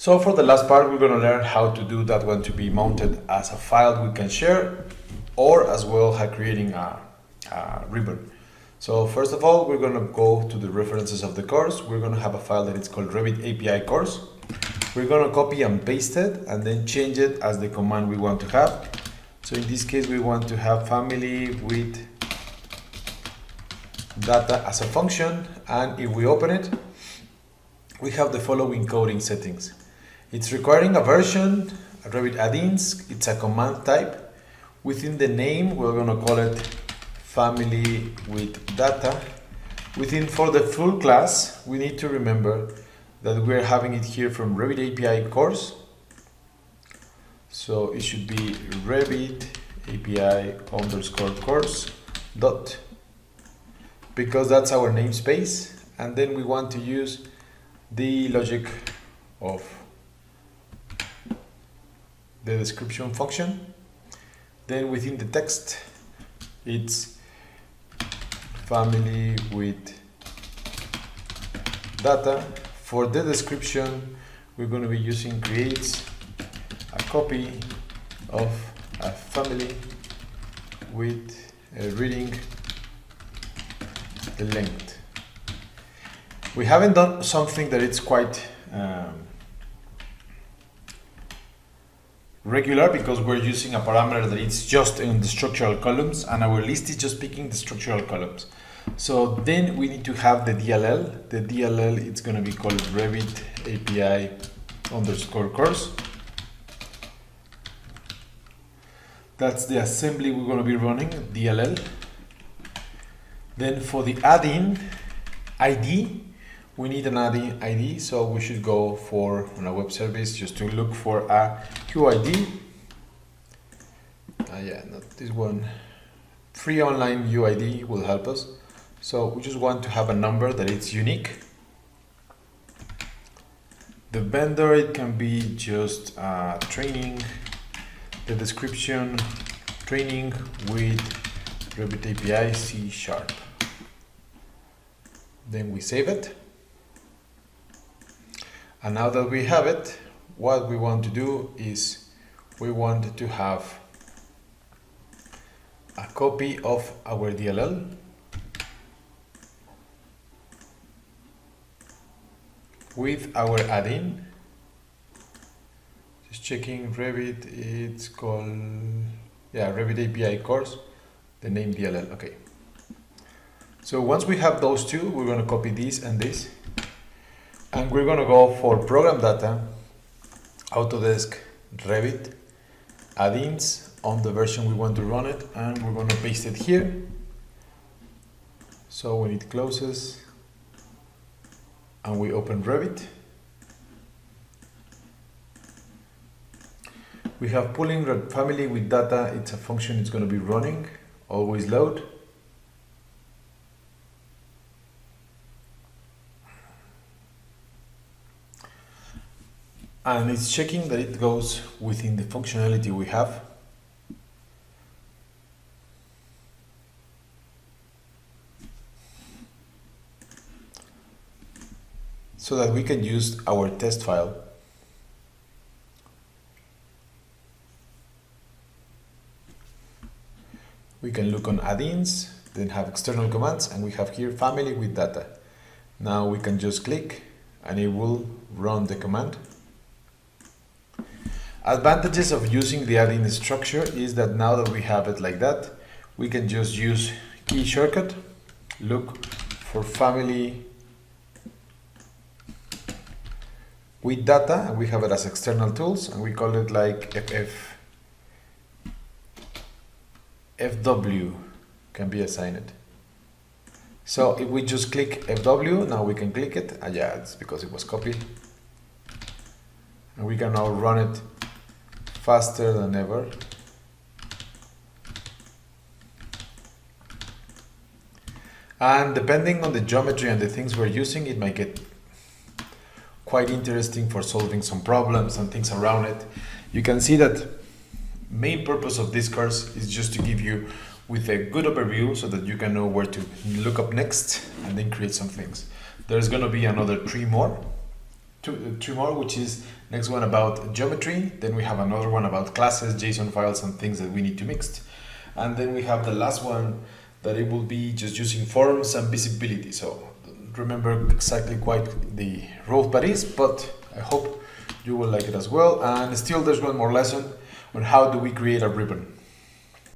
So for the last part, we're going to learn how to do that one to be mounted as a file we can share, or as well as creating a ribbon. So first of all, we're going to go to the references of the course. We're going to have a file that is called Revit API course. We're going to copy and paste it and then change it as the command we want to have. So in this case, we want to have family with data as a function, and if we open it, we have the following coding settings. It's requiring a version, a Revit Addins, it's a command type. Within the name, we're going to call it family with data. For the full class, we need to remember that we're having it here from Revit API course. So it should be Revit API _ course dot, because that's our namespace. And then we want to use the logic of the description function. Then within the text, it's family with data. For the description, we're going to be using creates a copy of a family with reading the length. We haven't done something that it's quite regular, because we're using a parameter that it's just in the structural columns, and our list is just picking the structural columns. So then we need to have the DLL. The DLL, it's going to be called Revit API _ course. That's the assembly we're going to be running, DLL. Then for the Addin ID, we need an Addin ID, so we should go for, on a web service, just to look for a QID. Yeah, not this one. Free online UID will help us. So we just want to have a number that it's unique. The vendor, it can be just training. The description, training with Revit API C#. Then we save it. And now that we have it, what we want to do is we want to have a copy of our DLL with our add-in. Just checking Revit, it's called, yeah, Revit API course, the name DLL, okay. So once we have those two, we're going to copy this and this. And we're going to go for program data, Autodesk, Revit, add-ins on the version we want to run it, and we're going to paste it here. So when it closes and we open Revit, we have pulling family with data. It's a function it's going to be running, always load. And it's checking that it goes within the functionality we have. So that we can use our test file. We can look on add-ins, then have external commands, and we have here family with data. Now we can just click and it will run the command. Advantages of using the add-in structure is that now that we have it like that, we can just use key shortcut, look for family with data, and we have it as external tools, and we call it like FW can be assigned. So if we just click FW, now we can click it, and yeah, it's because it was copied. And we can now run it faster than ever. And depending on the geometry and the things we're using, it might get quite interesting for solving some problems and things around it. You can see that main purpose of this course is just to give you with a good overview so that you can know where to look up next and then create some things. There's going to be another 3 more two more, which is next one about geometry. Then we have another one about classes, JSON files, and things that we need to mix. And then we have the last one that it will be just using forms and visibility. So remember exactly quite the role that is, but I hope you will like it as well. And still there's one more lesson on how do we create a ribbon.